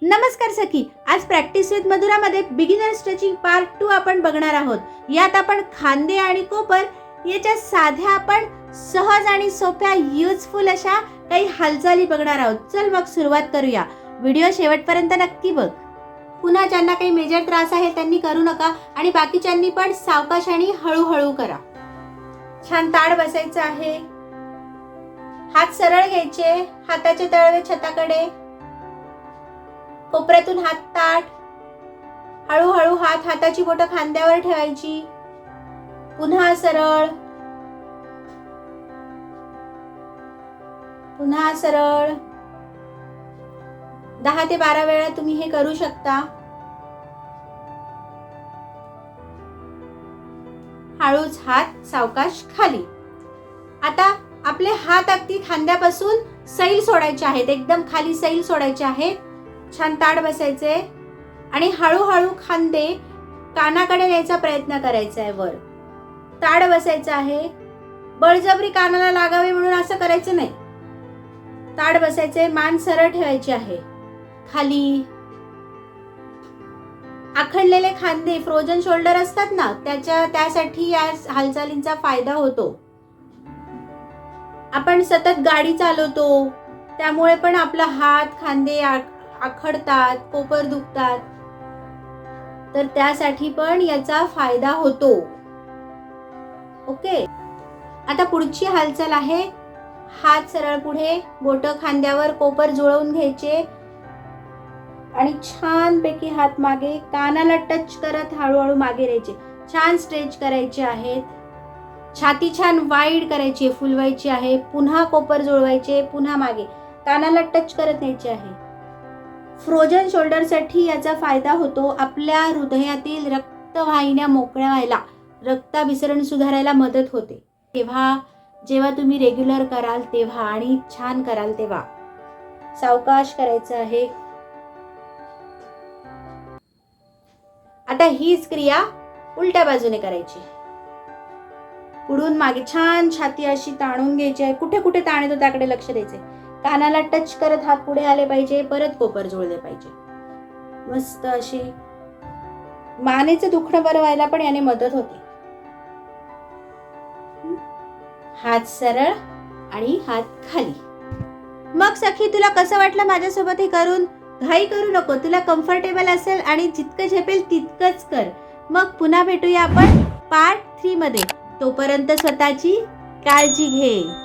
नमस्कार सखी, आज प्रॅक्टिस विथ मधुरामध्ये बिगिनर स्ट्रेचिंग पार्ट 2 आपण बघणार आहोत। यात आपण खांदे आणि कोपर याच्या साध्या आपण सहज आणि सोप्या युजफुल अशा काही हालचाली बघणार आहोत। चल मग सुरुवात करूया। व्हिडिओ शेवटपर्यंत नक्की बघ। पुन्हा ज्यांना काही मेजर त्रास आहे त्यांनी करू नका आणि बाकीच्यांनी पण सावकाश आणि हळूहळू करा। छान ताड बसायचं आहे। हात सरळ घ्यायचे, हाताचे तळवे छताकडे, कोपऱ्यातून हात ताठ, हळूहळू हाताची बोटं खांद्यावर ठेवायची, पुन्हा सरळ, पुन्हा सरळ। 10 ते 12 वेळा तुम्ही हे करू शकता। हळूच हात सावकाश खाली। आता आपले हात अगदी खांद्यापासून सैल सोडायचे आहेत, एकदम खाली सैल सोडायचे आहेत। छान ताड बसायचे आणि हळूहळू खांदे कानाकडे न्यायचा प्रयत्न करायचा आहे। वर ताड बसायचं आहे, बळजबरी कानाला लागावे म्हणून असं करायचं नाही। ताड बसायचे, मान सरळ ठेवायची आहे। खाली आखडलेले खांदे फ्रोजन शोल्डर असतात ना, त्यासाठी या हालचालींचा फायदा होतो। आपण सतत गाडी चालवतो त्यामुळे पण आपला हात खांदे आखडतात, कोपर दुखतात, तर त्यासाठी पण याचा फायदा होतो। ओके, आता पुढची हालचाल आहे हात सरळ पुढे, बोट खांद्यावर, कोपर जुळवून घ्यायचे आणि छान पैकी हात मागे, कानाला टच करत हळूहळू मागे राहायचे। छान स्ट्रेच करायचे आहेत, छाती छान वाईड करायची, फुलवायची आहे। पुन्हा कोपर जुळवायचे, पुन्हा मागे, कानाला टच करत न्यायचे आहे। फ्रोजन शोल्डरसाठी याचा फायदा होतो। आपल्या हृदयातील रक्तवाहिन्या मोकळ्या व्हायला, रक्ताभिसरण सुधारायला मदत होते। जेव्हा तुम्ही रेग्युलर कराल तेव्हा आणि छान कराल तेव्हा सावकाश करायचं आहे। आता हीच क्रिया उलट्या बाजूने करायची। पुढून मागे छान छाती अशी ताणून घ्यायची आहे। कुठे कुठे ताण येतो त्याकडे लक्ष द्यायचे। कानाला टच करत हात पुढे आले पाहिजे, परत कोपर जुळले पाहिजे। मस्त अशी मानेचं दुखणं बरं व्हायला पण याने मदत होते। हात सरळ आणि हात खाली। मग सखी, तुला कसं वाटलं माझ्यासोबत हे करून? घाई करू नको, तुला कम्फर्टेबल असेल आणि जितकं झेपेल तितकंच कर। मग पुन्हा भेटूया आपण पार्ट 3 मध्ये। तोपर्यंत स्वतःची काळजी घे।